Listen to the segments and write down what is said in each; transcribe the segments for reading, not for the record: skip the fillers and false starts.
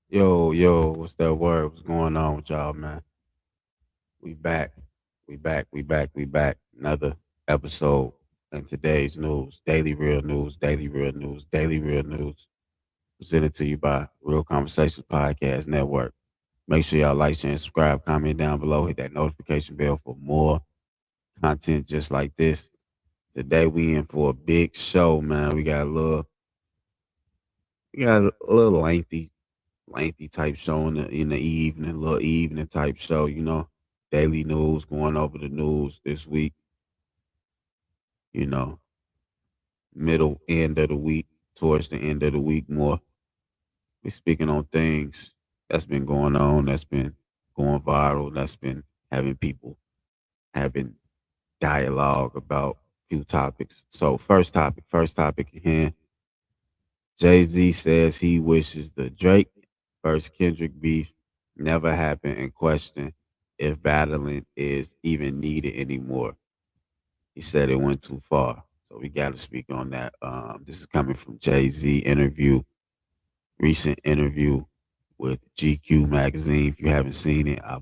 Yo, what's that word? What's going on with y'all, man? We back. We back. Another episode in today's news. Daily real news, daily real news, daily real news. Presented to you by Real Conversations Podcast Network. Make sure y'all like, share, and subscribe, comment down below, hit that notification bell for more content just like this. Today we in for a big show, man. We got a little lengthy type show in the evening, little evening type show. Daily news, going over the news this week, you know, middle end of the week, towards the end of the week more. We're speaking on things that's been going on, that's been going viral, that's been having people having dialogue about few topics. So first topic again. Jay-Z says he wishes the Drake versus Kendrick beef never happened and question if battling is even needed anymore. He said it went too far. So we got to speak on that. This is coming from Jay-Z recent interview with GQ magazine. If you haven't seen it, I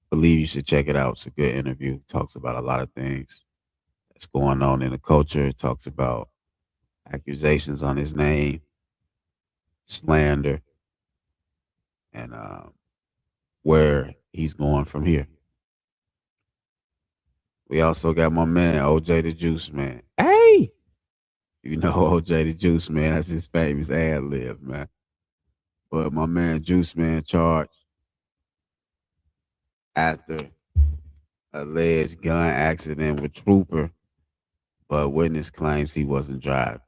believe you should check it out. It's a good interview. Talks about a lot of things that's going on in the culture. It talks about accusations on his name, slander, and where he's going from here. We also got my man OJ the Juice Man. Hey, you know OJ the Juice Man. That's his famous ad lib, man. But my man Juice Man charged after alleged gun accident with Trooper, but witness claims he wasn't driving.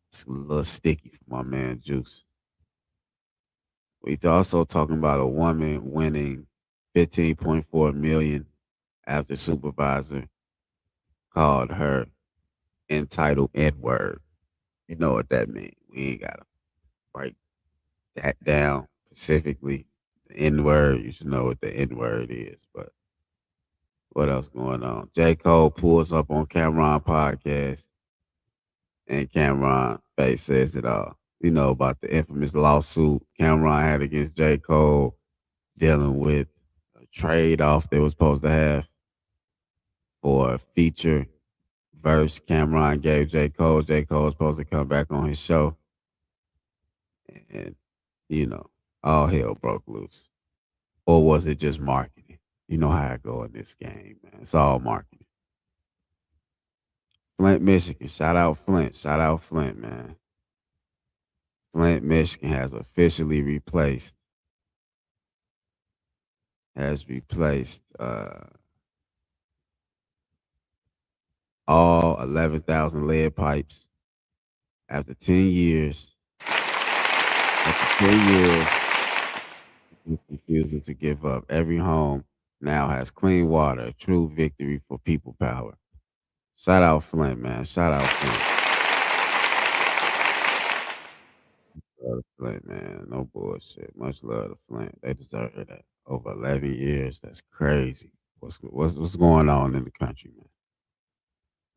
It's a little sticky for my man Juice. We also talking about a woman winning 15.4 million after supervisor called her entitled N word. You know what that means. We ain't gotta break that down specifically. The N word, you should know what the N word is. But what else going on? J.Cole pulls up on Cameron podcast, and Cameron face says it all. You know about the infamous lawsuit Cameron had against J. Cole dealing with a trade off they were supposed to have for a feature verse Cameron gave J. Cole. J. Cole was supposed to come back on his show, and you know, all hell broke loose. Or was it just marketing? You know how I go in this game, man. It's all marketing. Flint, Michigan. Shout out Flint. Shout out Flint, man. Flint, Michigan has replaced all 11,000 lead pipes after 10 years. After 10 years, refusing to give up. Every home now has clean water, a true victory for people power. Shout out Flint, man. Shout out Flint. Love to Flint, man. No bullshit. Much love to Flint. They deserve that. Over 11 years. That's crazy. What's going on in the country, man?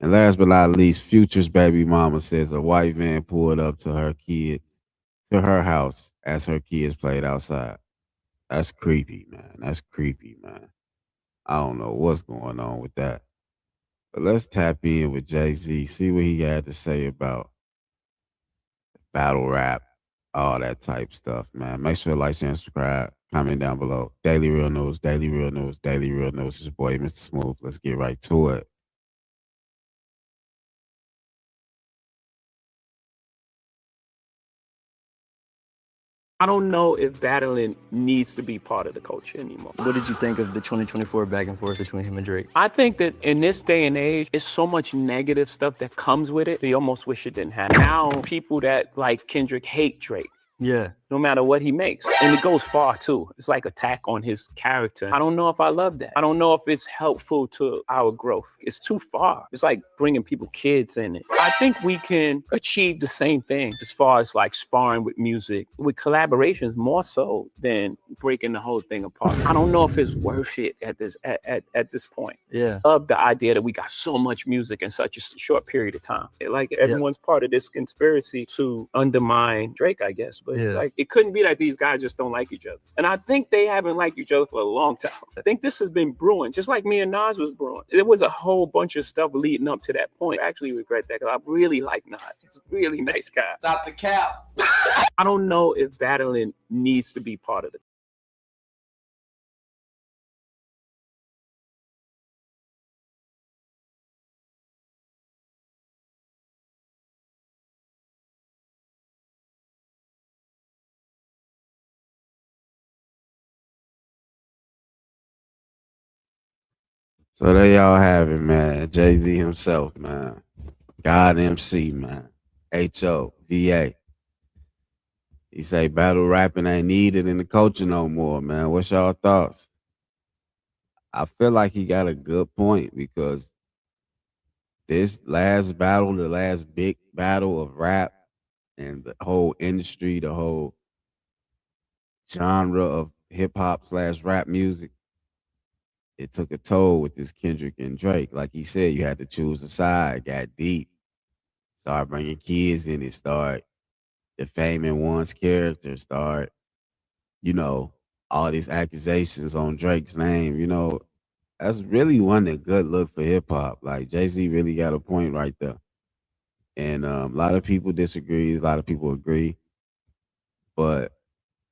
And last but not least, Future's baby mama says a white van pulled up to her house as her kids played outside. That's creepy, man. That's creepy, man. I don't know what's going on with that. But let's tap in with Jay Z, see what he had to say about battle rap, all that type stuff, man. Make sure to like, share, and subscribe. Comment down below. Daily Real News, Daily Real News, Daily Real News. It's your boy, Mr. Smooth. Let's get right to it. I don't know if battling needs to be part of the culture anymore. What did you think of the 2024 back and forth between him and Drake? I think that in this day and age, it's so much negative stuff that comes with it. You almost wish it didn't happen. Now, people that like Kendrick hate Drake. Yeah. No matter what he makes. And it goes far too. It's like attack on his character. I don't know if I love that. I don't know if it's helpful to our growth. It's too far. It's like bringing people kids in it. I think we can achieve the same thing as far as like sparring with music, with collaborations more so than breaking the whole thing apart. I don't know if it's worth it at this point. Yeah. Of the idea that we got so much music in such a short period of time. Like everyone's part of this conspiracy to undermine Drake, I guess. But It's Yeah. like it couldn't be that these guys just don't like each other. And I think they haven't liked each other for a long time. I think this has been brewing, just like me and Nas was brewing. There was a whole bunch of stuff leading up to that point. I actually regret that because I really like Nas. He's a really nice guy. Stop the cap. I don't know if battling needs to be part of it. So there y'all have it, man. Jay Z himself, man. God MC, man. HOVA. He say battle rapping ain't needed in the culture no more, man. What's y'all thoughts? I feel like he got a good point because this last battle, the last big battle of rap and the whole industry, the whole genre of hip hop slash rap music, it took a toll with this Kendrick and Drake. Like he said, you had to choose a side, got deep, start bringing kids in it, start defaming one's character, start, you know, all these accusations on Drake's name, that's really one a good look for hip hop. Like Jay Z really got a point right there. And a lot of people disagree, a lot of people agree. But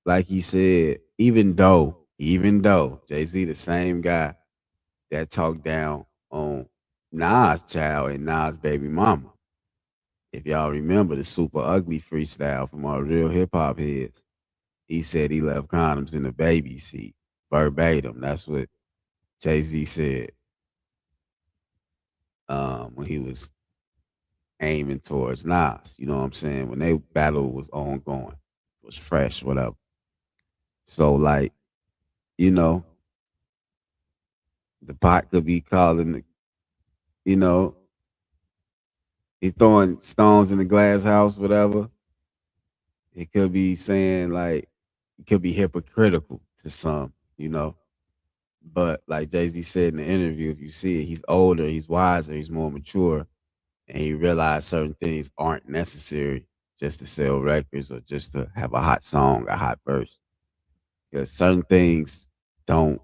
like he said, even though Jay Z the same guy that talked down on Nas child and Nas baby mama. If y'all remember the super ugly freestyle from our real hip hop heads, he said he left condoms in the baby seat. Verbatim. That's what Jay Z said when he was aiming towards Nas. You know what I'm saying? When they battle was ongoing, was fresh, whatever. So like, you know, the pot could be calling the, you know, he throwing stones in the glass house, whatever. It could be saying like it could be hypocritical to some, But like Jay Z said in the interview, if you see it, he's older, he's wiser, he's more mature, and he realized certain things aren't necessary just to sell records or just to have a hot song, a hot verse. Because certain things don't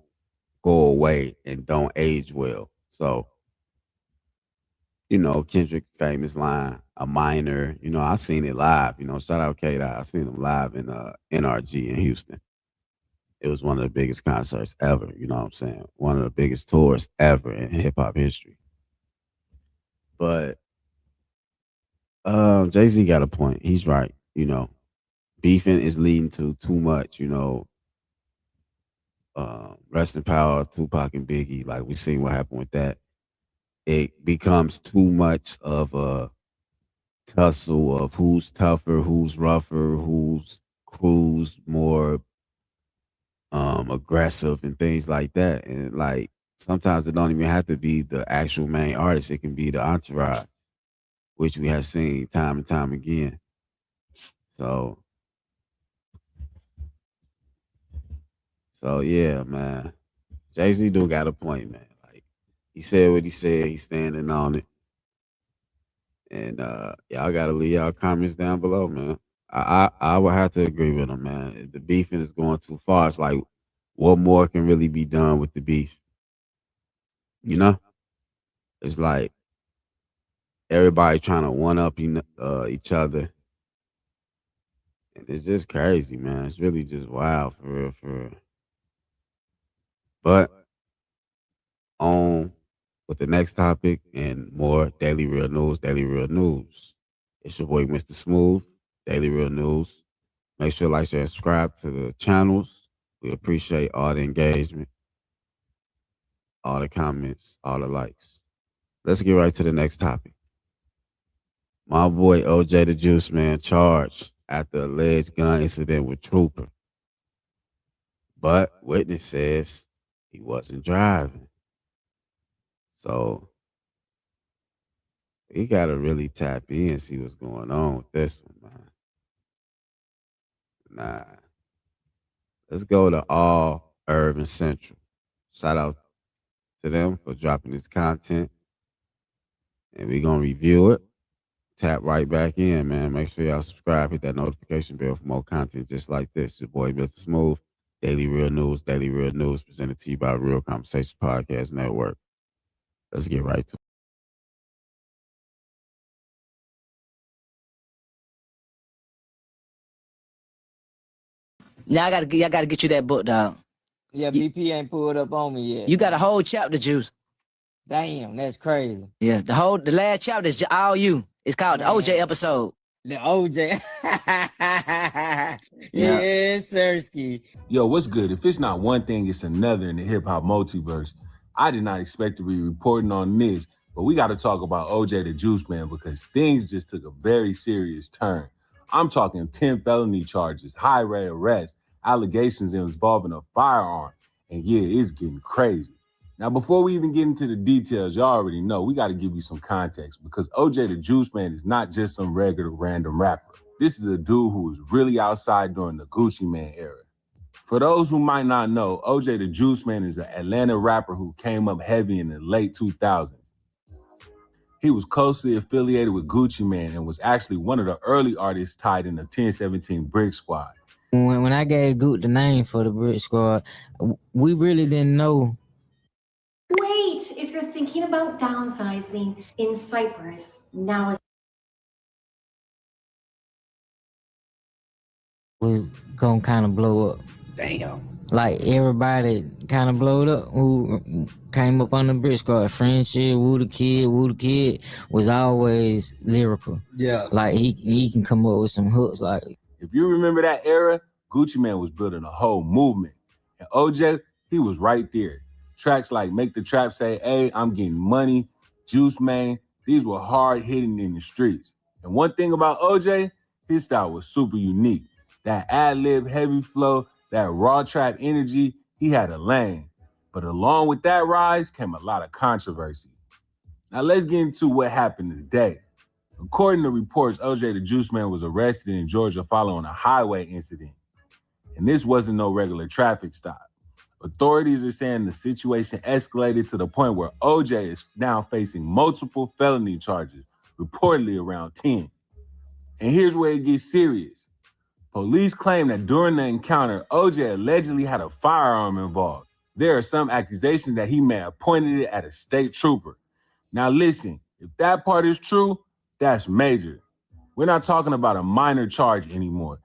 go away and don't age well. So, Kendrick famous line, a minor, I seen it live, shout out K Dot. I seen him live in NRG in Houston. It was one of the biggest concerts ever, you know what I'm saying? One of the biggest tours ever in hip hop history. But Jay Z got a point. He's right. Beefing is leading to too much. Rest in power, Tupac and Biggie. Like we seen what happened with that. It becomes too much of a tussle of who's tougher, who's rougher, who's more aggressive and things like that. And like sometimes it don't even have to be the actual main artist. It can be the entourage, which we have seen time and time again. So so yeah, man. Jay Z do got a point, man. Like he said what he said, he's standing on it. And y'all gotta leave y'all comments down below, man. I would have to agree with him, man. If the beefing is going too far, it's like what more can really be done with the beef? You know? It's like everybody trying to one up each other. And it's just crazy, man. It's really just wild for real, for real. But on with the next topic and more Daily Real News, Daily Real News. It's your boy, Mr. Smooth, Daily Real News. Make sure to like, share, and subscribe to the channels. We appreciate all the engagement, all the comments, all the likes. Let's get right to the next topic. My boy OJ the Juiceman charged after alleged gun incident with Trooper. But witness says he wasn't driving. So he gotta really tap in and see what's going on with this one, man. Nah. Let's go to All Urban Central. Shout out to them for dropping this content. And we're gonna review it. tap right back in, man. Make sure y'all subscribe, hit that notification bell for more content just like this. Your boy, Mr. Smooth. Daily Real News, presented to you by Real Conversations Podcast Network. Let's get right to it. Now I gotta get you that book, dog. Yeah, BP ain't pulled up on me yet. You got a whole chapter, Juice. Damn, that's crazy. Yeah, the last chapter is all you. It's called the OJ episode. The OJ. Yes, Sirski. Yo, what's good? If it's not one thing, it's another in the hip-hop multiverse. I did not expect to be reporting on this, but we got to talk about OJ the Juiceman because things just took a very serious turn. I'm talking 10 felony charges, high-rate arrests, allegations involving a firearm, and yeah, it's getting crazy. Now, before we even get into the details, y'all already know we got to give you some context because OJ the Juiceman is not just some regular random rapper. This is a dude who was really outside during the Gucci Mane era. For those who might not know, OJ the Juiceman is an Atlanta rapper who came up heavy in the late 2000s. He was closely affiliated with Gucci Mane and was actually one of the early artists tied in the 1017 Brick Squad. When I gave Goot the name for the Brick Squad, we really didn't know. Wait, if you're thinking about downsizing in Cyprus, now is was gonna kind of blow up. Damn. Like everybody kind of blowed up who came up on the Brick Squad. Friendship, Woo the Kid was always lyrical. Yeah. Like he can come up with some hooks. Like if you remember that era, Gucci Mane was building a whole movement. And OJ, he was right there. Tracks like Make the Trap Say, Hey, I'm Getting Money, Juiceman, these were hard hitting in the streets. And one thing about OJ, his style was super unique. That ad-lib heavy flow, that raw trap energy, he had a lane. But along with that rise came a lot of controversy. Now let's get into what happened today. According to reports, OJ the Juiceman was arrested in Georgia following a highway incident. And this wasn't no regular traffic stop. Authorities are saying the situation escalated to the point where OJ is now facing multiple felony charges, reportedly around 10. And here's where it gets serious. Police claim that during the encounter, OJ allegedly had a firearm involved. There are some accusations that he may have pointed it at a state trooper. Now listen, if that part is true, that's major. We're not talking about a minor charge anymore.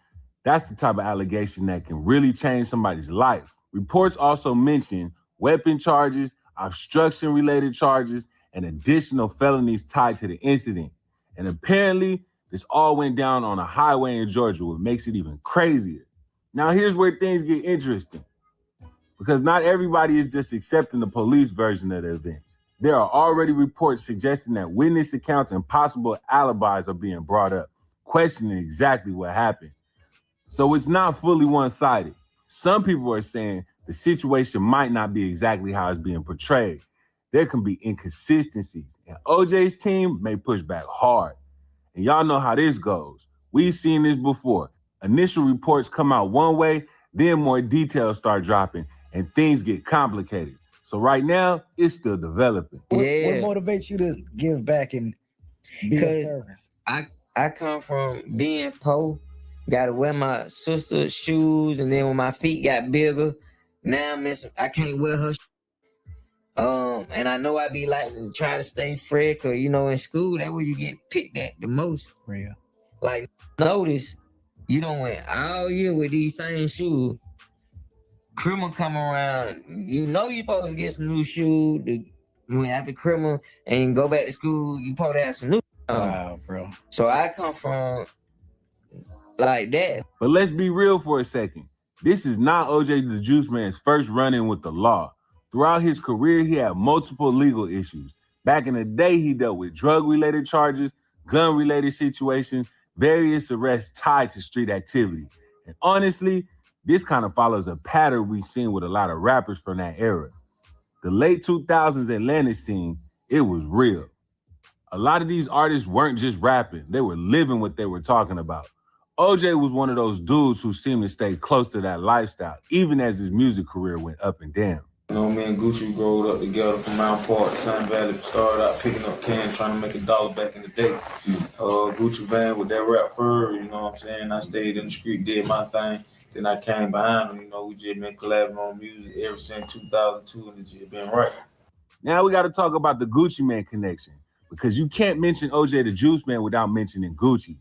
That's the type of allegation that can really change somebody's life. Reports also mention weapon charges, obstruction-related charges, and additional felonies tied to the incident. And apparently, this all went down on a highway in Georgia, which makes it even crazier. Now, here's where things get interesting. Because not everybody is just accepting the police version of the events. There are already reports suggesting that witness accounts and possible alibis are being brought up, questioning exactly what happened. So it's not fully one-sided. Some people are saying the situation might not be exactly how it's being portrayed. There can be inconsistencies, and OJ's team may push back hard. And y'all know how this goes. We've seen this before. Initial reports come out one way, then more details start dropping, and things get complicated. So right now, it's still developing. What motivates you to give back and be of service? I come from being poor. Gotta wear my sister's shoes, and then when my feet got bigger, now I can't wear her. And I know I be like trying to stay fresh, cause in school that's where you get picked at the most. Real. Like notice, you don't went all year with these same shoes. Criminal come around, you supposed to get some new shoes. When after criminal and go back to school, you supposed to have some new. Wow, bro. So I come from like that. But let's be real for a second. This is not OJ the Juiceman's first run-in with the law. Throughout his career, he had multiple legal issues. Back in the day, he dealt with drug-related charges, gun-related situations, various arrests tied to street activity. And honestly, this kind of follows a pattern we've seen with a lot of rappers from that era. The late 2000s Atlanta scene, it was real. A lot of these artists weren't just rapping, they were living what they were talking about. OJ was one of those dudes who seemed to stay close to that lifestyle, even as his music career went up and down. You know, me and Gucci growed up together from Mount Park, Sun Valley. Started out picking up cans, trying to make $1 back in the day. Gucci Van with that rap fur, you know what I'm saying? I stayed in the street, did my thing. Then I came behind him, you know, we just been collabing on music ever since 2002, and it's just been right. Now we got to talk about the Gucci Man connection, because you can't mention OJ the Juiceman without mentioning Gucci.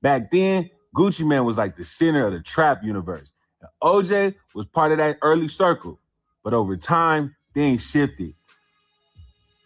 Back then, Gucci Man was like the center of the trap universe. And OJ was part of that early circle. But over time, things shifted.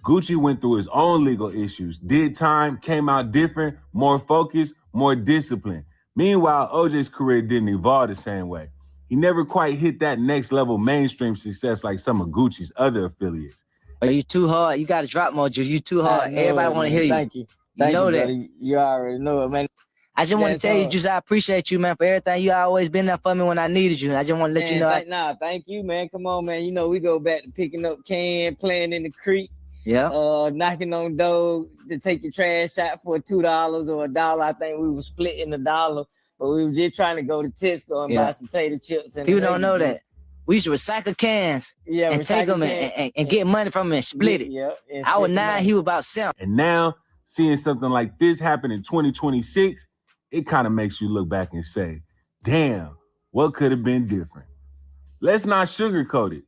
Gucci went through his own legal issues, did time, came out different, more focused, more disciplined. Meanwhile, OJ's career didn't evolve the same way. He never quite hit that next level mainstream success like some of Gucci's other affiliates. You too hard. You got to drop more, Juice. You too hard. Everybody want to hear you. Thank you. Thank know you, that. brother. You already know it, man. I just want to tell you, Juice, I appreciate you, man, for everything. You always been there for me when I needed you. And I just want to let you know. Thank you, man. Come on, man. You know, we go back to picking up can, playing in the creek. Yeah. Knocking on doors to take your trash out for $2 or $1. I think we were splitting $1, but we were just trying to go to Tesco and buy some potato chips. And people don't know that. We used to recycle cans and take them and get money from them and split it. Yeah, I was 9, he was about 7. And now, seeing something like this happen in 2026, it kind of makes you look back and say, damn, what could have been different? Let's not sugarcoat it.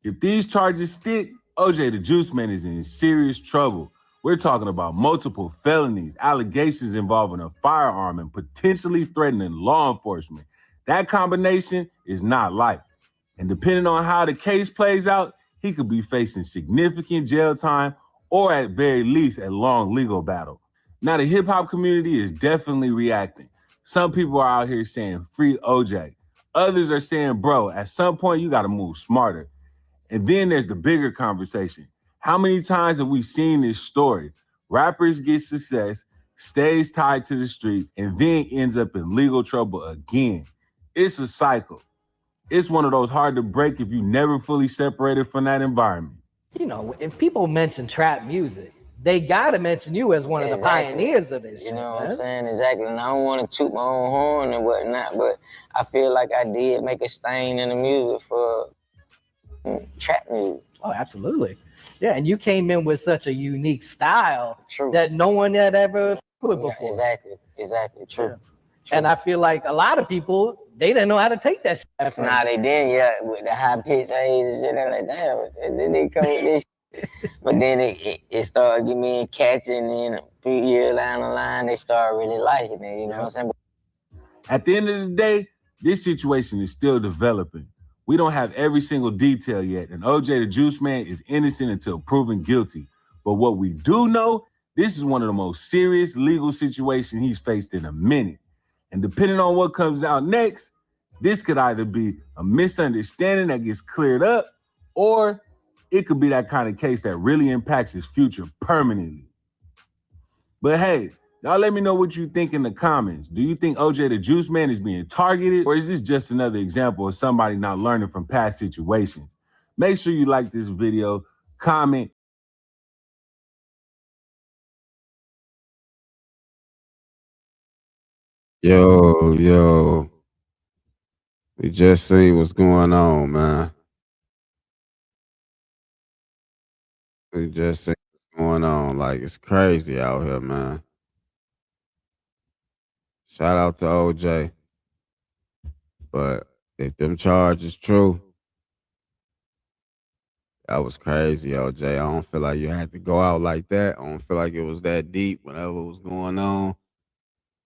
If these charges stick, OJ the Juiceman is in serious trouble. We're talking about multiple felonies, allegations involving a firearm, and potentially threatening law enforcement. That combination is not light. And depending on how the case plays out, he could be facing significant jail time or at very least a long legal battle. Now, the hip-hop community is definitely reacting. Some people are out here saying, free OJ. Others are saying, bro, at some point you gotta move smarter. And then there's the bigger conversation. How many times have we seen this story? Rappers get success, stays tied to the streets, and then ends up in legal trouble again. It's a cycle. It's one of those hard to break if you never fully separated from that environment. You know, if people mention trap music, they gotta mention you as one of the pioneers of this. You know what I'm saying? Exactly. And I don't want to toot my own horn and whatnot, but I feel like I did make a stain in the music for trap music. Oh, absolutely. Yeah, and you came in with such a unique style that no one had ever put before. Exactly. True. And I feel like a lot of people, they didn't know how to take that shit. Nah, they didn't, with the high pitch A's and shit. They're like, damn, then they come with this shit. But then it started getting me catching, and a few years down the line, they started really liking it, you know what I'm saying? At the end of the day, this situation is still developing. We don't have every single detail yet, and OJ the Juiceman is innocent until proven guilty. But what we do know, this is one of the most serious legal situations he's faced in a minute. And depending on what comes out next, this could either be a misunderstanding that gets cleared up, or it could be that kind of case that really impacts his future permanently. But hey, y'all let me know what you think in the comments. Do you think OJ the Juiceman is being targeted, or is this just another example of somebody not learning from past situations? Make sure you like this video, comment. Yo. We just seen what's going on, man. We just seen what's going on. Like, it's crazy out here, man. Shout out to OJ. But if them charges true, that was crazy, OJ. I don't feel like you had to go out like that. I don't feel like it was that deep, whatever was going on.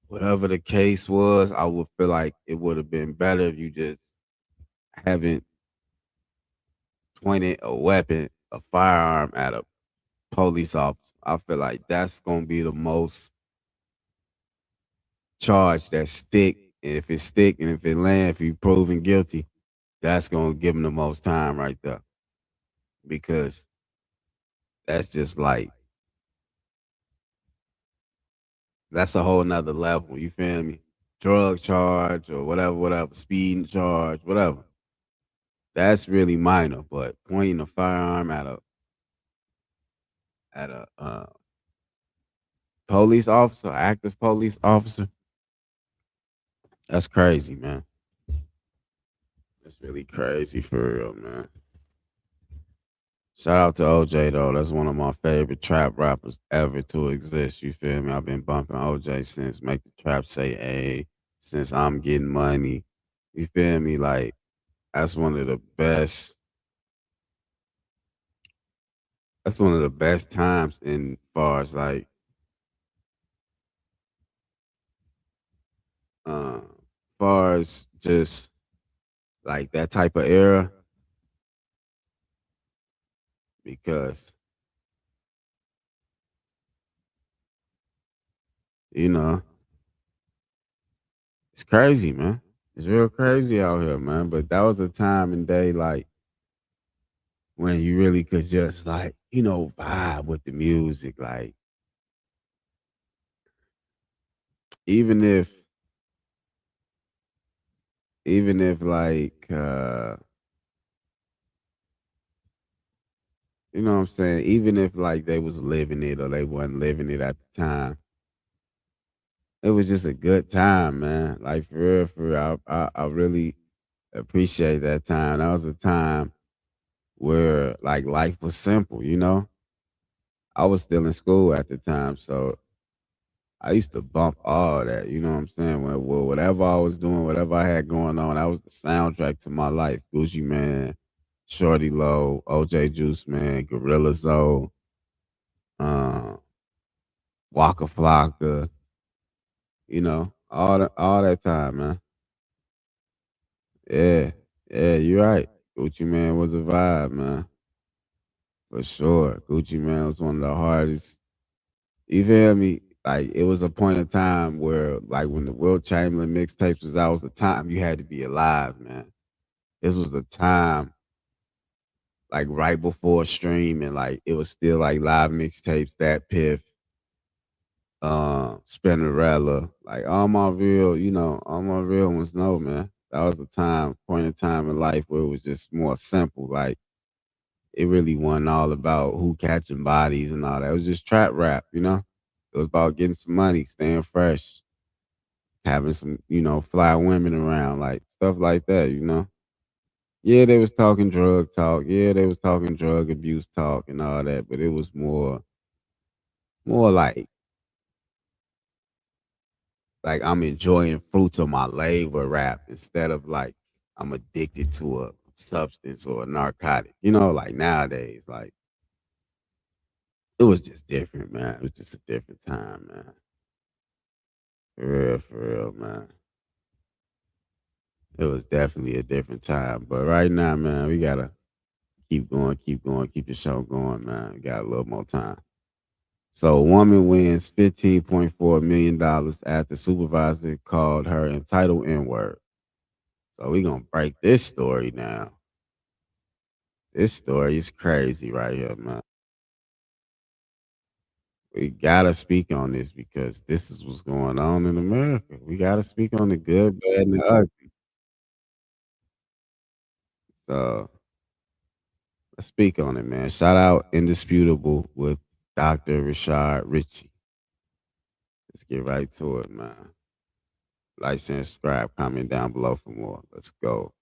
Whatever the case was, I would feel like it would have been better if you just haven't pointed a weapon, a firearm at a police officer. I feel like that's gonna be the most charge that stick. And if it stick and if it land, if you proven guilty, that's gonna give him the most time right there. Because that's just like that's a whole nother level. You feel me? Drug charge or whatever, speeding charge, whatever. That's really minor, but pointing a firearm at a police officer, active police officer, that's crazy, man. That's really crazy for real, man. Shout out to OJ though. That's one of my favorite trap rappers ever to exist. You feel me? I've been bumping OJ since Make the Trap Say A, since I'm Getting Money. You feel me? Like that's one of the best. That's one of the best times in far as like far as just like that type of era because you know it's crazy, man. It's real crazy out here, man. But that was a time and day like when you really could just like, vibe with the music. Like even if even if like you know what I'm saying, even if like they was living it or they wasn't living it at the time, it was just a good time, man. Like for real. I really appreciate that time. That was a time where like life was simple. I was still in school at the time, so I used to bump all that, you know what I'm saying? Whatever I was doing, whatever I had going on, that was the soundtrack to my life. Gucci Man, Shorty Low, OJ Juiceman, Gorilla Zoe, uh, Waka Flocka, all that time, man. Yeah, yeah, you're right. Gucci Man was a vibe, man. For sure. Gucci Man was one of the hardest. You feel me? Like it was a point in time where, like, when the Will Chamberlain mixtapes was out, was the time you had to be alive, man. This was a time like right before streaming, like it was still like live mixtapes, that Piff, Spinnerella, like all my real ones know, man. That was a point in time in life where it was just more simple. Like it really wasn't all about who catching bodies and all that. It was just trap rap. It was about getting some money, staying fresh, having some, fly women around, like stuff like that. Yeah, they was talking drug talk. Yeah, they was talking drug abuse talk and all that, but it was more like I'm enjoying fruits of my labor rap instead of like I'm addicted to a substance or a narcotic. Like nowadays, like it was just different, man. It was just a different time, man. For real, man. It was definitely a different time. But right now, man, we gotta keep going, keep the show going, man. We got a little more time. So, a woman wins $15.4 million after supervisor called her entitled N word. So, we gonna break this story now. This story is crazy right here, man. We gotta speak on this because this is what's going on in America. We gotta speak on the good, bad, and the ugly. So, let's speak on it, man. Shout out Indisputable with Dr. Rashad Ritchie. Let's get right to it, man. Like, share, subscribe, comment down below for more. Let's go.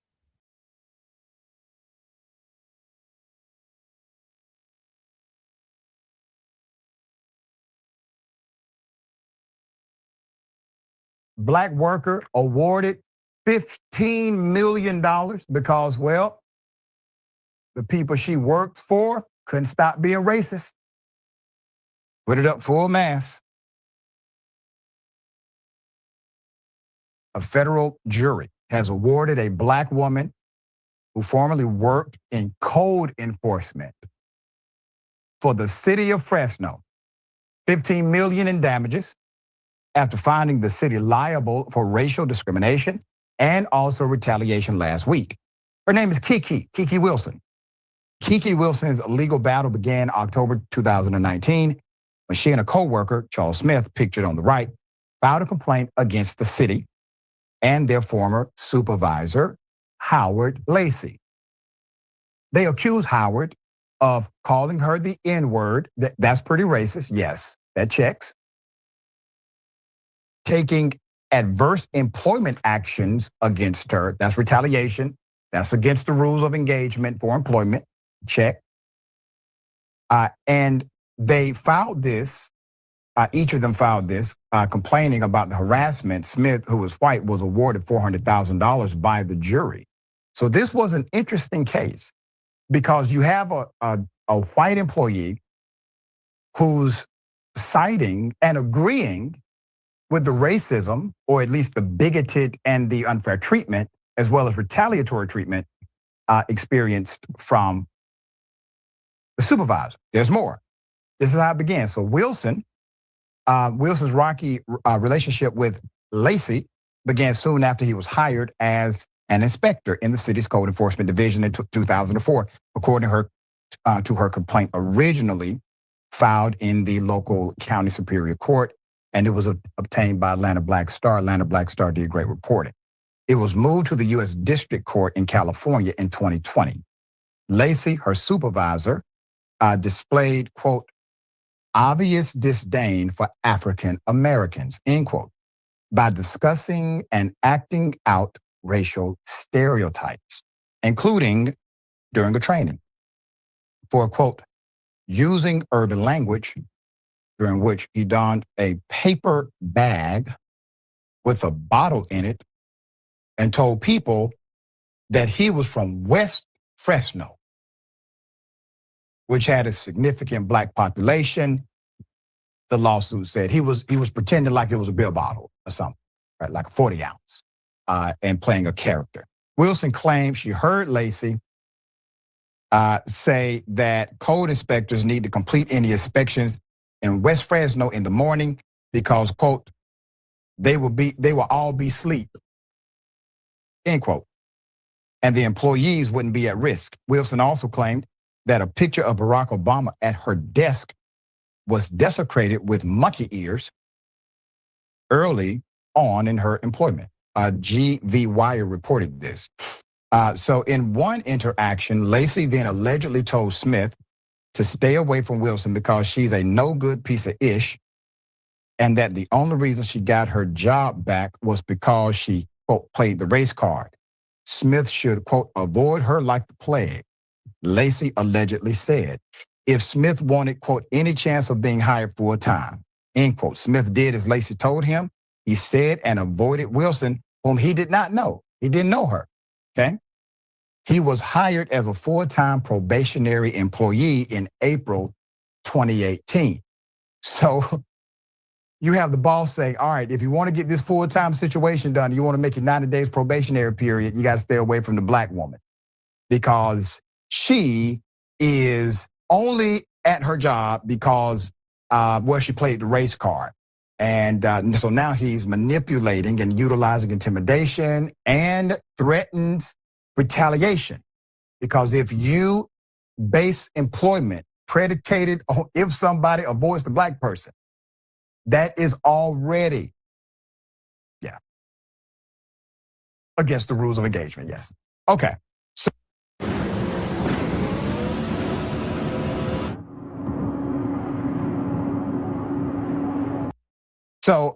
Black worker awarded $15 million because, well, the people she worked for couldn't stop being racist. Put it up full mass. A federal jury has awarded a black woman who formerly worked in code enforcement for the city of Fresno $15 million in damages after finding the city liable for racial discrimination and also retaliation last week. Her name is Kiki Wilson. Kiki Wilson's legal battle began October 2019 when she and a coworker, Charles Smith, pictured on the right, filed a complaint against the city and their former supervisor, Howard Lacey. They accuse Howard of calling her the N-word. That's pretty racist. Yes, that checks. Taking adverse employment actions against her. That's retaliation. That's against the rules of engagement for employment. Check. And they filed this, each of them filed this, complaining about the harassment. Smith, who was white, was awarded $400,000 by the jury. So this was an interesting case because you have a white employee who's citing and agreeing with the racism, or at least the bigoted and the unfair treatment, as well as retaliatory treatment experienced from the supervisor. There's more. This is how it began. So Wilson's rocky relationship with Lacey began soon after he was hired as an inspector in the city's code enforcement division in 2004, according to her complaint originally filed in the local county superior court, and it was obtained by Atlanta Black Star. Atlanta Black Star did great reporting. It was moved to the U.S. District Court in California in 2020. Lacey, her supervisor, displayed, quote, obvious disdain for African Americans, end quote, by discussing and acting out racial stereotypes, including during a training for, quote, using urban language, during which he donned a paper bag with a bottle in it and told people that he was from West Fresno, which had a significant black population. The lawsuit said he was pretending like it was a beer bottle or something, right, like a 40 ounce, and playing a character. Wilson claimed she heard Lacey say that code inspectors need to complete any inspections in West Fresno in the morning because, quote, they will all be asleep, end quote, and the employees wouldn't be at risk. Wilson also claimed that a picture of Barack Obama at her desk was desecrated with monkey ears early on in her employment. GV Wire reported this. So in one interaction, Lacey then allegedly told Smith to stay away from Wilson because she's a no good piece of ish, and that the only reason she got her job back was because she, quote, played the race card. Smith should, quote, avoid her like the plague, Lacey allegedly said. If Smith wanted, quote, any chance of being hired full time, end quote, Smith did as Lacey told him. He said and avoided Wilson, whom he did not know. He didn't know her, okay? He was hired as a full-time probationary employee in April 2018. So you have the boss saying, all right, if you want to get this full-time situation done, you want to make it 90 days probationary period, you got to stay away from the black woman because she is only at her job because, she played the race card. And so now he's manipulating and utilizing intimidation and threatens retaliation. Because if you base employment predicated on if somebody avoids the black person, that is already, against the rules of engagement, yes. Okay. So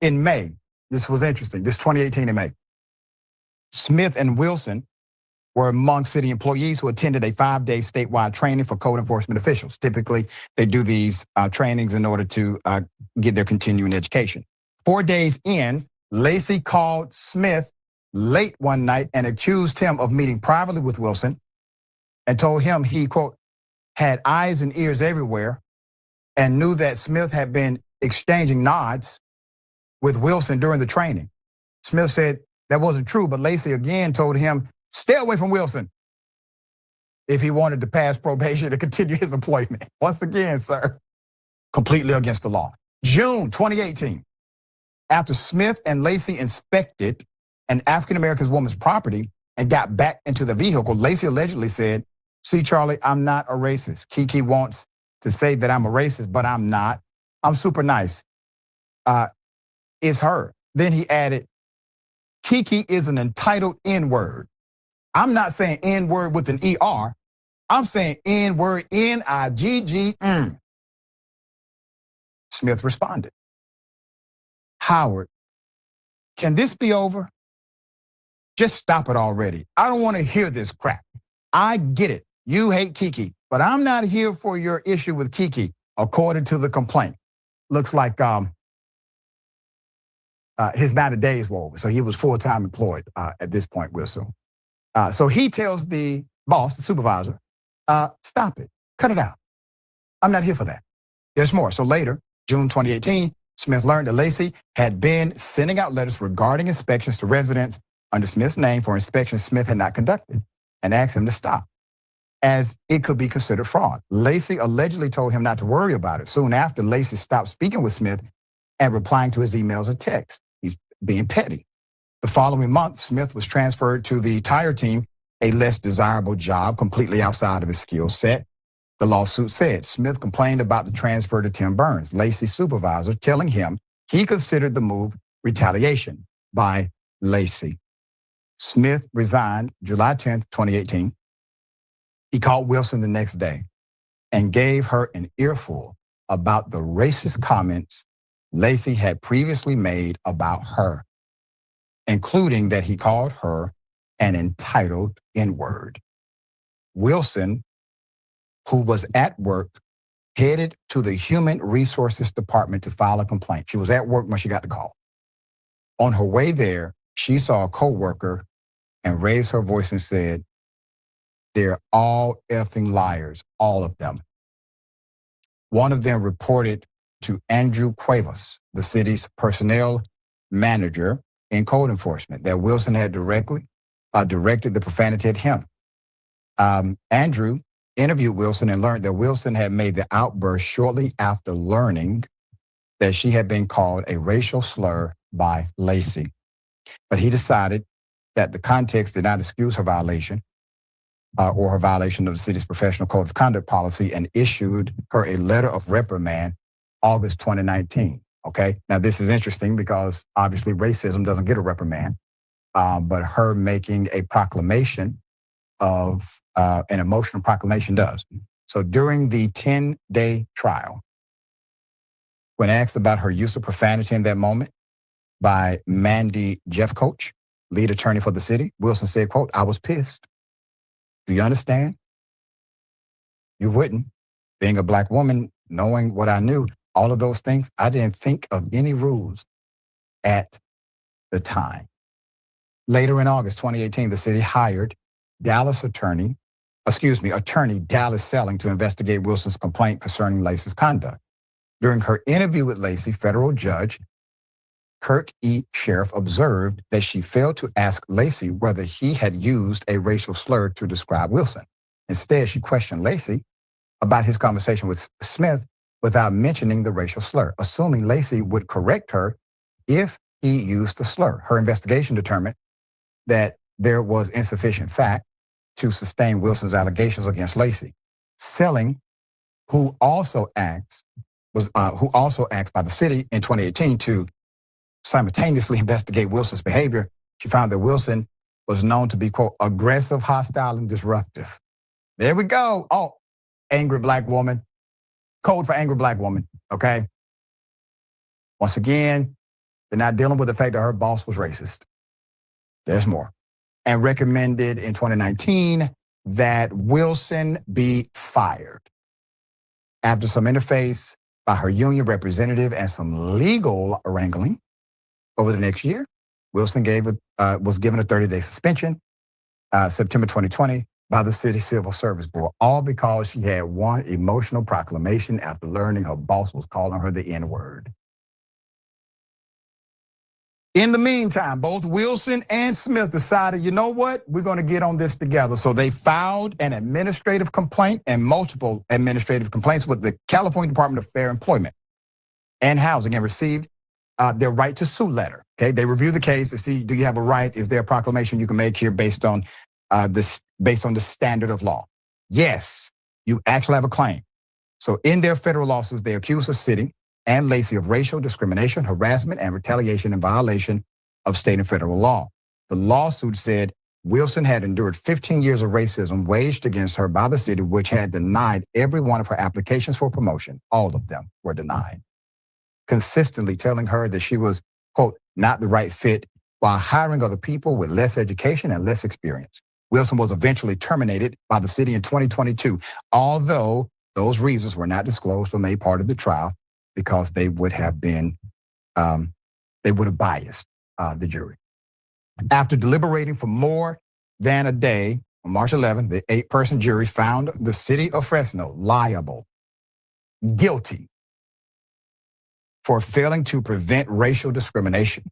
in May, this was interesting, this 2018 in May, Smith and Wilson were among city employees who attended a 5-day statewide training for code enforcement officials. Typically, they do these trainings in order to get their continuing education. 4 days in, Lacey called Smith late one night and accused him of meeting privately with Wilson and told him he, quote, had eyes and ears everywhere and knew that Smith had been exchanging nods with Wilson during the training. Smith said that wasn't true, but Lacey again told him, stay away from Wilson if he wanted to pass probation to continue his employment. Once again, sir, completely against the law. June 2018, after Smith and Lacey inspected an African-American woman's property and got back into the vehicle, Lacey allegedly said, see, Charlie, I'm not a racist. Kiki wants to say that I'm a racist, but I'm not. I'm super nice. It's her. Then he added, Kiki is an entitled N-word. I'm not saying N-word with an E-R. I'm saying N-word, N-I-G-G. Smith responded, Howard, can this be over? Just stop it already. I don't want to hear this crap. I get it. You hate Kiki. But I'm not here for your issue with Kiki, according to the complaint. Looks like his 90 days were over, so he was full-time employed at this point, we'll assume. So he tells the boss, the supervisor, stop it, cut it out. I'm not here for that. There's more. So later, June 2018, Smith learned that Lacey had been sending out letters regarding inspections to residents under Smith's name for inspections Smith had not conducted and asked him to stop, as it could be considered fraud. Lacey allegedly told him not to worry about it. Soon after, Lacey stopped speaking with Smith and replying to his emails and texts. He's being petty. The following month, Smith was transferred to the tire team, a less desirable job completely outside of his skill set. The lawsuit said Smith complained about the transfer to Tim Burns, Lacey's supervisor, telling him he considered the move retaliation by Lacey. Smith resigned July 10th, 2018. He called Wilson the next day and gave her an earful about the racist comments Lacey had previously made about her, including that he called her an entitled N-word. Wilson, who was at work, headed to the Human Resources Department to file a complaint. She was at work when she got the call. On her way there, she saw a coworker and raised her voice and said, "They're all effing liars, all of them." One of them reported to Andrew Cuevas, the city's personnel manager in code enforcement, that Wilson had directed the profanity at him. Andrew interviewed Wilson and learned that Wilson had made the outburst shortly after learning that she had been called a racial slur by Lacey. But he decided that the context did not excuse her violation or her violation of the city's professional code of conduct policy, and issued her a letter of reprimand August 2019. Okay, now this is interesting because obviously racism doesn't get a reprimand, but her making a proclamation of an emotional proclamation does. So during the 10-day trial, when asked about her use of profanity in that moment by Mandy Jeffcoach, lead attorney for the city, Wilson said, quote, "I was pissed. Do you understand? You wouldn't. Being a Black woman, knowing what I knew, all of those things, I didn't think of any rules at the time." Later in August 2018, the city hired attorney Dallas Selling to investigate Wilson's complaint concerning Lacey's conduct. During her interview with Lacey, federal judge Kirk E. Sheriff observed that she failed to ask Lacey whether he had used a racial slur to describe Wilson. Instead, she questioned Lacey about his conversation with Smith without mentioning the racial slur, assuming Lacey would correct her if he used the slur. Her investigation determined that there was insufficient fact to sustain Wilson's allegations against Lacey. Selling, who also asked by the city in 2018 to simultaneously investigate Wilson's behavior, she found that Wilson was known to be, quote, aggressive, hostile, and disruptive. There we go. Oh, angry Black woman. Code for angry Black woman, okay? Once again, they're not dealing with the fact that her boss was racist. There's more. And recommended in 2019 that Wilson be fired. After some interface by her union representative and some legal wrangling over the next year, Wilson was given a 30-day suspension, September 2020, by the City Civil Service Board, all because she had one emotional proclamation after learning her boss was calling her the N-word. In the meantime, both Wilson and Smith decided, you know what, we're going to get on this together. So they filed an administrative complaint and multiple administrative complaints with the California Department of Fair Employment and Housing, and received their right to sue letter. Okay, they review the case to see, do you have a right? Is there a proclamation you can make here based on the standard of law? Yes, you actually have a claim. So in their federal lawsuits, they accuse the city and Lacey of racial discrimination, harassment, and retaliation in violation of state and federal law. The lawsuit said Wilson had endured 15 years of racism waged against her by the city, which had denied every one of her applications for promotion. All of them were denied, consistently telling her that she was, quote, not the right fit, while hiring other people with less education and less experience. Wilson was eventually terminated by the city in 2022, although those reasons were not disclosed or made part of the trial because they would have been, they would have biased the jury. After deliberating for more than a day, on March 11th, the 8-person jury found the city of Fresno liable, guilty, for failing to prevent racial discrimination,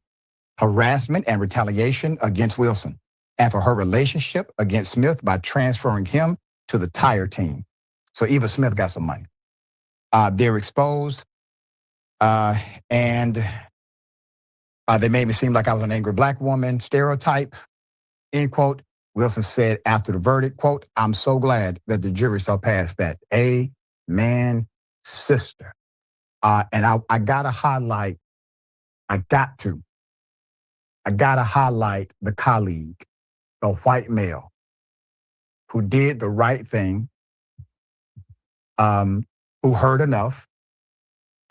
harassment, and retaliation against Wilson, and for her relationship against Smith by transferring him to the tire team. So Eva Smith got some money. They're exposed, and they made me seem like I was an angry black woman stereotype, end quote. Wilson said after the verdict, quote, "I'm so glad that the jury saw past that." Amen, sister. And I gotta highlight, I gotta highlight the colleague, the white male, who did the right thing, who heard enough,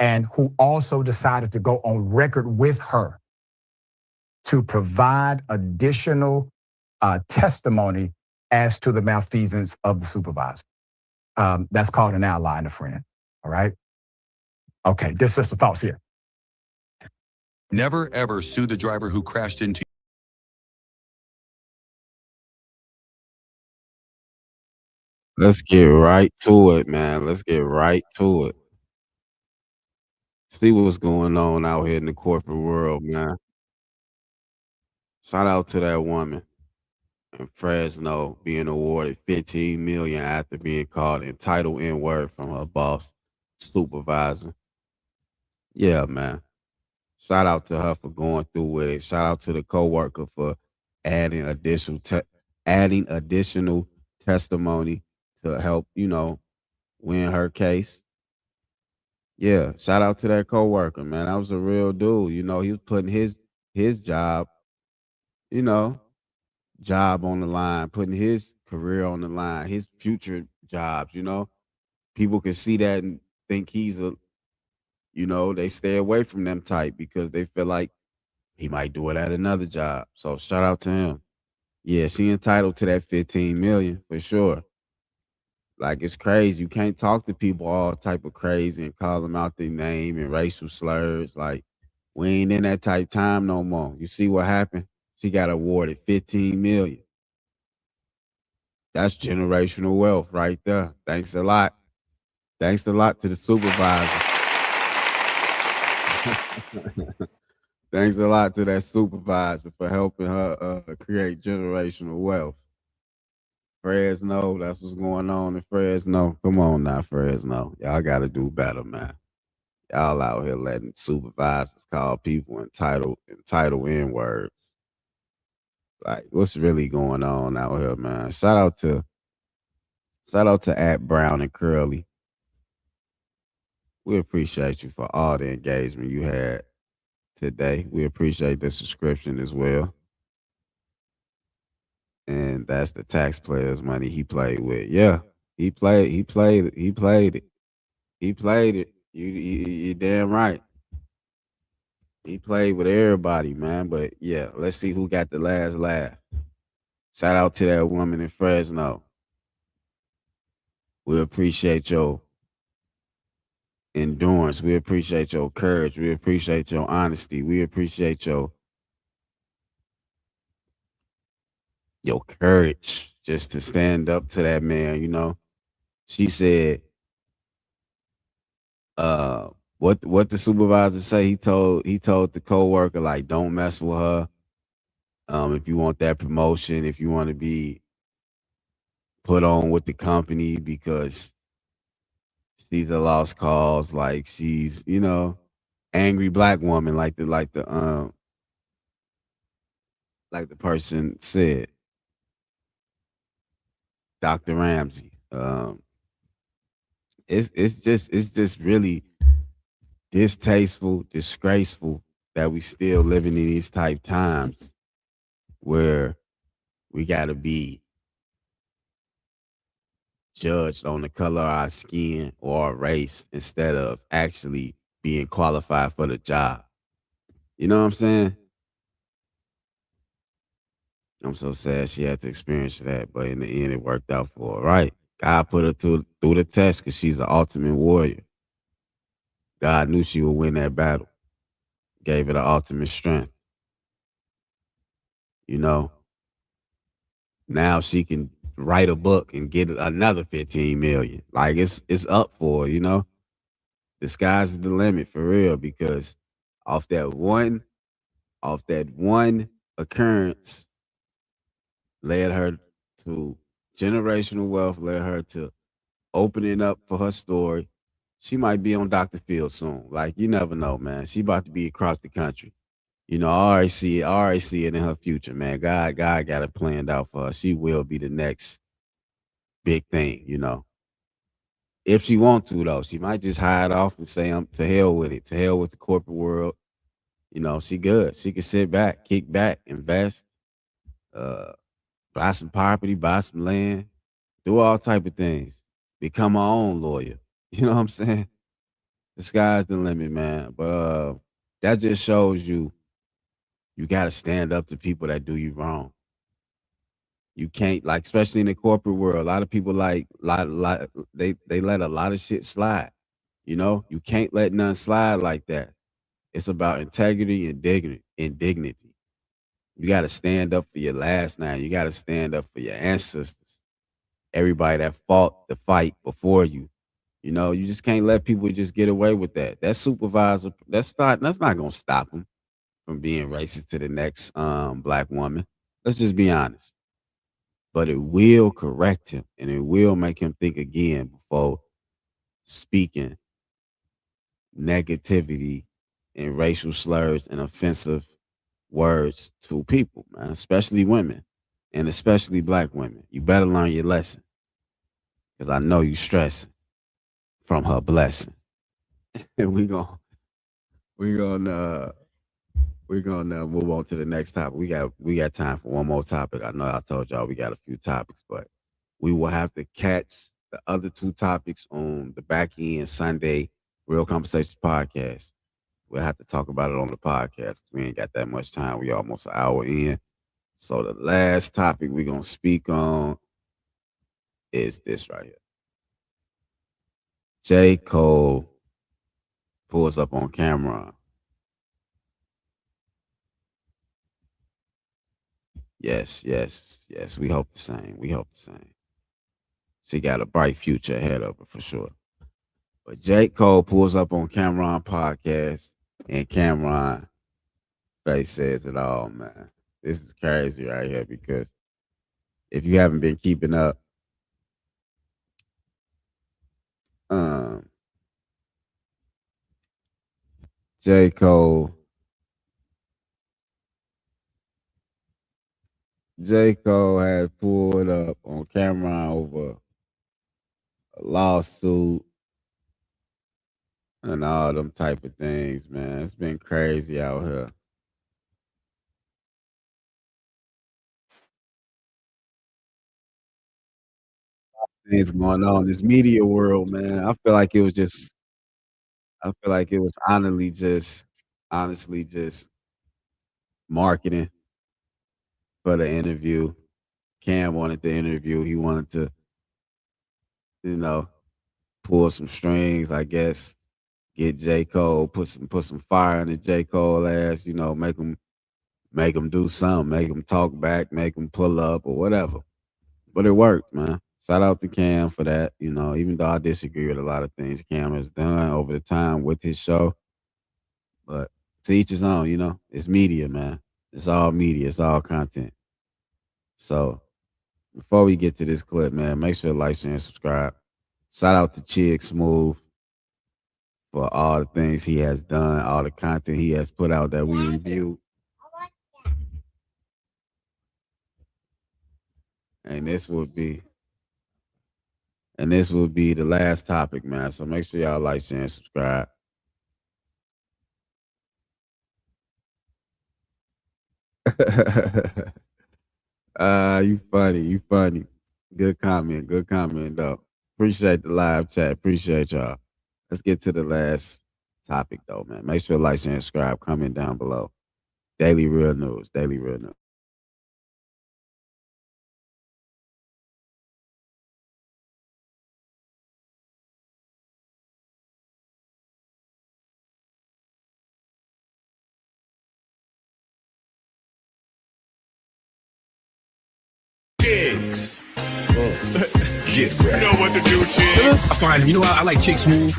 and who also decided to go on record with her to provide additional testimony as to the malfeasance of the supervisor. That's called an ally and a friend, all right? Okay, this is the thoughts here. Never ever sue the driver who crashed into you. Let's get right to it, man. Let's get right to it. See what's going on out here in the corporate world, man. Shout out to that woman in Fresno being awarded $15 million after being called entitled N-word from her boss, supervisor. Yeah, man. Shout out to her for going through with it. Shout out to the coworker for adding additional testimony to help, win her case. Yeah, shout out to that coworker, man. That was a real dude. He was putting his you know, job on the line, putting his career on the line, his future jobs. People can see that and think they stay away from them type because they feel like he might do it at another job. So shout out to him. Yeah, she entitled to that 15 million for sure. Like it's crazy. You can't talk to people all type of crazy and call them out their name and racial slurs. Like we ain't in that type time no more. You see what happened? She got awarded 15 million. That's generational wealth right there. Thanks a lot. Thanks a lot to the supervisor. Thanks a lot to that supervisor for helping her create generational wealth. Fresno, that's what's going on in Fresno. Come on now, Fresno. Y'all got to do better, man. Y'all out here letting supervisors call people entitled N-words. Like, what's really going on out here, man? Shout out to at Brown and Curly. We appreciate you for all the engagement you had today. We appreciate the subscription as well. And that's the taxpayers' money he played with. Yeah, he played it. You damn right. He played with everybody, man. But yeah, let's see who got the last laugh. Shout out to that woman in Fresno. We appreciate your endurance. We appreciate your courage. We appreciate your honesty. We appreciate your courage just to stand up to that man. She said, what the supervisor say? He told the coworker, like, don't mess with her. If you want that promotion, if you want to be put on with the company because she's a lost cause, like she's, angry black woman, like the person said, Dr. Ramsey. It's just really distasteful, disgraceful that we still living in these type times where we gotta be judged on the color of our skin or our race instead of actually being qualified for the job. You know what I'm saying? I'm so sad she had to experience that, but in the end, it worked out for her. Right? God put her through the test because she's an ultimate warrior. God knew she would win that battle. Gave her the ultimate strength. You know, now she can write a book and get another 15 million. Like it's up for her, you know. The sky's the limit for real because off that one, off that one occurrence led her to generational wealth, led her to opening up for her story. She might be on Dr. Phil soon. Like you never know, man. She about to be across the country. You know, I already see it. I already see it in her future, man. God got it planned out for her. She will be the next big thing, you know. If she want to though, she might just hide off and say, "I'm to hell with it. To hell with the corporate world." You know, she good. She can sit back, kick back, invest, uh, buy some property, buy some land, do all type of things. Become her own lawyer. You know what I'm saying? The sky's the limit, man. But that just shows you got to stand up to people that do you wrong. You can't like, especially in the corporate world. A lot of people they let a lot of shit slide. You know, you can't let none slide like that. It's about integrity and dignity. You got to stand up for your last name. You got to stand up for your ancestors. Everybody that fought the fight before you. You know, you just can't let people just get away with that. That supervisor, that's not gonna stop him from being racist to the next black woman. Let's just be honest. But it will correct him and it will make him think again before speaking negativity and racial slurs and offensive words to people, man, especially women and especially black women. You better learn your lesson because I know you stressing from her blessing. And we gonna we're gonna move on to the next topic. We got time for one more topic. I know I told y'all we got a few topics, but we will have to catch the other two topics on the back end Sunday Real Conversations podcast. We'll have to talk about it on the podcast. We ain't got that much time. We almost an hour in. So the last topic we're gonna speak on is this right here. J. Cole pulls up on Cameron. Yes, yes, yes. We hope the same. We hope the same. She got a bright future ahead of her for sure. But J. Cole pulls up on Cameron podcast, and Cameron face says it all, man. This is crazy right here because if you haven't been keeping up, um, J. Cole, J. Cole has pulled up on Cameron over a lawsuit and all them type of things, man. It's been crazy out here. Things going on in this media world, man. I feel like it was honestly just marketing for the interview. Cam wanted the interview. He wanted to, you know, pull some strings, I guess, get J. Cole, put some fire in the J. Cole ass, you know, make him do something, make him talk back, make him pull up or whatever. But it worked, man. Shout out to Cam for that. You know, even though I disagree with a lot of things Cam has done over the time with his show, but to each his own, you know. It's media, man. It's all media, it's all content. So before we get to this clip, man, make sure to like, share, and subscribe. Shout out to Chig Smooth for all the things he has done, all the content he has put out that we reviewed. And this would be the last topic, man. So make sure y'all like, share, and subscribe. You funny. You funny. Good comment, though. Appreciate the live chat. Appreciate y'all. Let's get to the last topic, though, man. Make sure to like, share, and subscribe. Comment down below. Daily Real News. Daily Real News. Chicks. Get ready. You know what to do, Chicks. I find him. You know what? I like Chick Smooth.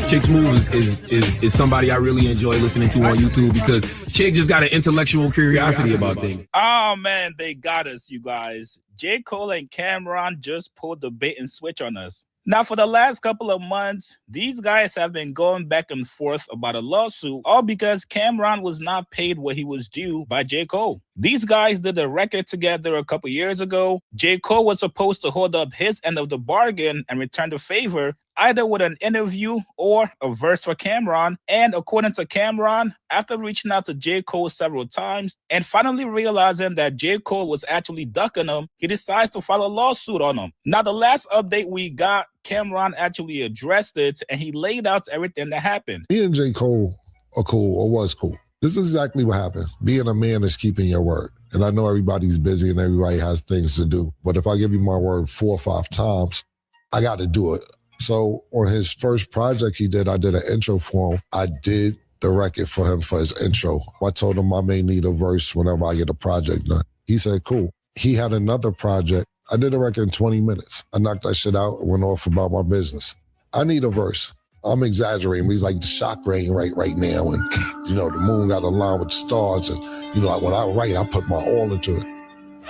Chick Smooth is somebody I really enjoy listening to on YouTube because Chick just got an intellectual curiosity about things. Oh man, they got us, you guys. J. Cole and Cameron just pulled the bait and switch on us. Now, for the last couple of months, these guys have been going back and forth about a lawsuit, all because Cameron was not paid what he was due by J. Cole. These guys did a record together a couple years ago. J. Cole was supposed to hold up his end of the bargain and return the favor, either with an interview or a verse for Cameron. And according to Cameron, after reaching out to J. Cole several times and finally realizing that J. Cole was actually ducking him, he decides to file a lawsuit on him. Now, the last update we got, Cameron actually addressed it and he laid out everything that happened. Me and J. Cole are cool, or was cool. This is exactly what happened. Being a man is keeping your word. And I know everybody's busy and everybody has things to do. But if I give you my word 4 or 5 times, I got to do it. So on his first project he did, I did an intro for him. I did the record for him for his intro. I told him I may need a verse whenever I get a project done. He said, cool. He had another project. I did a record in 20 minutes. I knocked that shit out and went off about my business. I need a verse. I'm exaggerating, but he's like the shock rain right now. And, you know, the moon got aligned with the stars. And, you know, when I write, I put my all into it.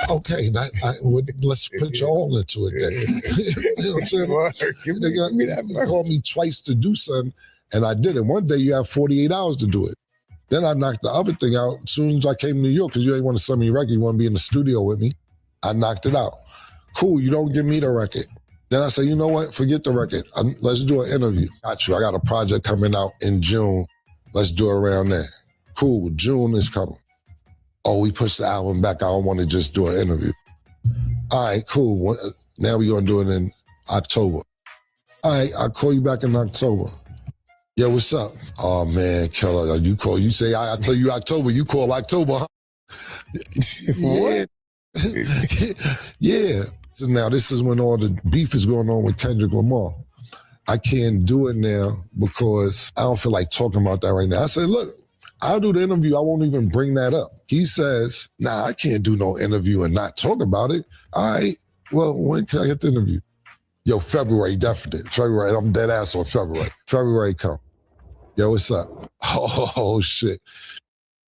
Okay, let's put your all into it then. You know what I'm saying? Give me that. Called me twice to do something, and I did it. One day you have 48 hours to do it. Then I knocked the other thing out as soon as I came to New York, because you ain't want to send me a record. You want to be in the studio with me. I knocked it out. Cool, you don't give me the record. Then I said, you know what? Forget the record. Let's do an interview. Got you. I got a project coming out in June. Let's do it around there. Cool, June is coming. Oh, we pushed the album back. I don't want to just do an interview. All right, cool. Now we're going to do it in October. All right, I'll call you back in October. Yo, what's up? Oh, man, Killer, you say I tell you October, you call October, huh? Yeah. Yeah. So now this is when all the beef is going on with Kendrick Lamar. I can't do it now because I don't feel like talking about that right now. I said, look, I'll do the interview. I won't even bring that up. He says, nah, I can't do no interview and not talk about it. All right, well, when can I get the interview? Yo, February, definitely. February, I'm dead ass on February. February come. Yo, what's up? Oh, shit.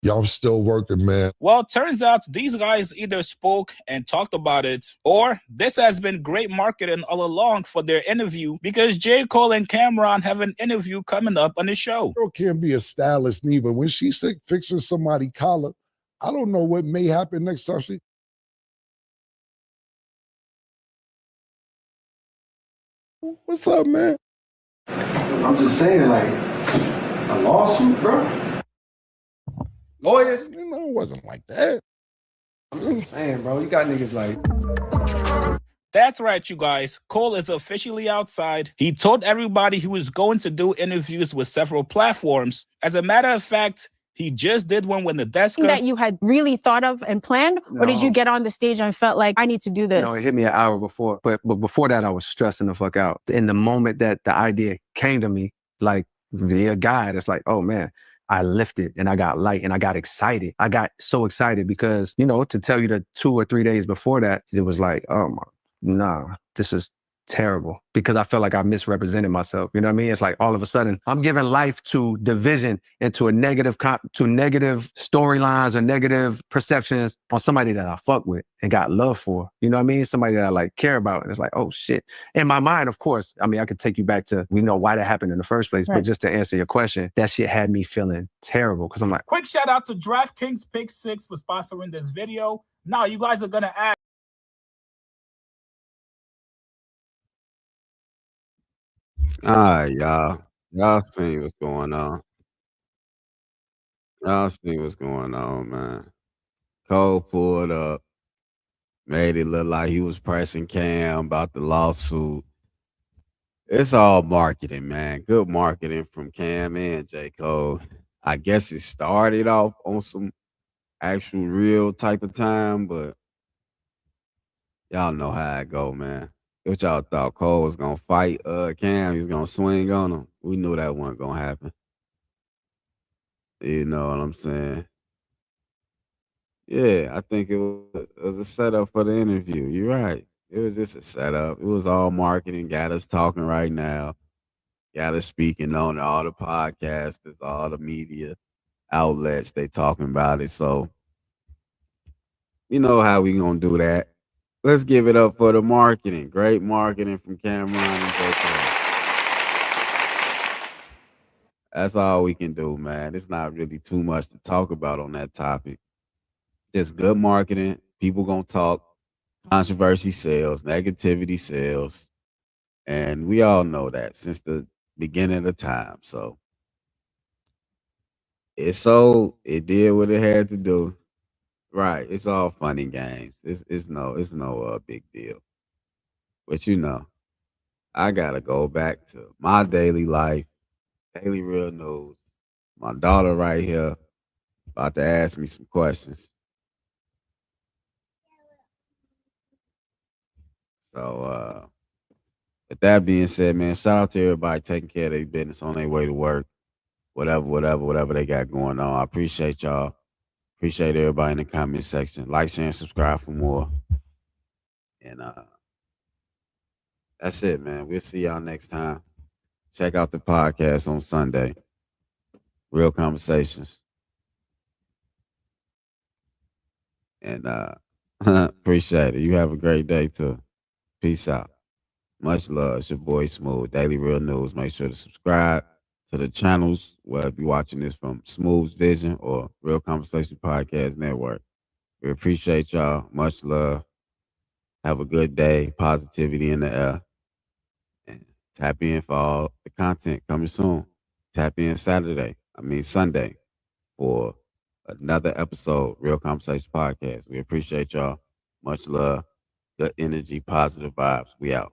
Yo, I'm still working, man. Well, turns out these guys either spoke and talked about it, or this has been great marketing all along for their interview, because J. Cole and Cameron have an interview coming up on the show. Girl can't be a stylist neither. When she's sick fixing somebody's collar, I don't know what may happen next time she... What's up, man? I'm just saying, like, a lawsuit, bro? Lawyers? You know, it wasn't like that. I'm just saying, bro, you got niggas like... That's right, you guys. Cole is officially outside. He told everybody he was going to do interviews with several platforms. As a matter of fact, he just did one with Nadeska. That you had really thought of and planned? No. Or did you get on the stage and felt like, I need to do this? No, it hit me an hour before. But before that, I was stressing the fuck out. In the moment that the idea came to me, like via God, it's like, oh man, I lifted and I got light and I got excited. I got so excited because, you know, to tell you the 2 or 3 days before that, it was like, oh my, nah, this is terrible, because I felt like I misrepresented myself. You know what I mean? It's like all of a sudden I'm giving life to division and to negative storylines or negative perceptions on somebody that I fuck with and got love for. You know what I mean? Somebody that I like care about. And it's like, oh shit. In my mind, of course, I mean, I could take you back to, we know why that happened in the first place, right. But just to answer your question, that shit had me feeling terrible, because I'm like, quick shout out to DraftKings Pick 6 for sponsoring this video. Now you guys are gonna ask, All right, y'all. Y'all see what's going on. Y'all see what's going on, man. Cole pulled up, made it look like he was pressing Cam about the lawsuit. It's all marketing, man. Good marketing from Cam and J. Cole. I guess it started off on some actual real type of time, but y'all know how it go, man. What y'all thought Cole was gonna fight Cam? He was gonna swing on him. We knew that wasn't gonna happen. You know what I'm saying? Yeah, I think it was a setup for the interview. You're right. It was just a setup. It was all marketing. Got us talking right now. Got us speaking on all the podcasters, all the media outlets. They talking about it. So you know how we gonna do that. Let's give it up for the marketing. Great marketing from Cameron and J.Cole. That's all we can do, man. It's not really too much to talk about on that topic. Just good marketing. People gonna talk. Controversy sells. Negativity sells. And we all know that since the beginning of the time. So it sold. It did what it had to do. Right. It's all funny games. It's no big deal. But I gotta go back to my daily life, daily real news. My daughter right here about to ask me some questions. So with that being said, man, shout out to everybody taking care of their business on their way to work. Whatever they got going on. I appreciate y'all. Appreciate everybody in the comment section. Like, share, and subscribe for more. And that's it, man. We'll see y'all next time. Check out the podcast on Sunday. Real conversations. And appreciate it. You have a great day too. Peace out. Much love. It's your boy Smooth. Daily Real News. Make sure to subscribe to the channels, whether you're watching this from Smooth's Vision or Real Conversation Podcast Network. We appreciate y'all. Much love. Have a good day. Positivity in the air. And tap in for all the content coming soon. Tap in Sunday for another episode, Real Conversation Podcast. We appreciate y'all. Much love. Good energy, positive vibes. We out.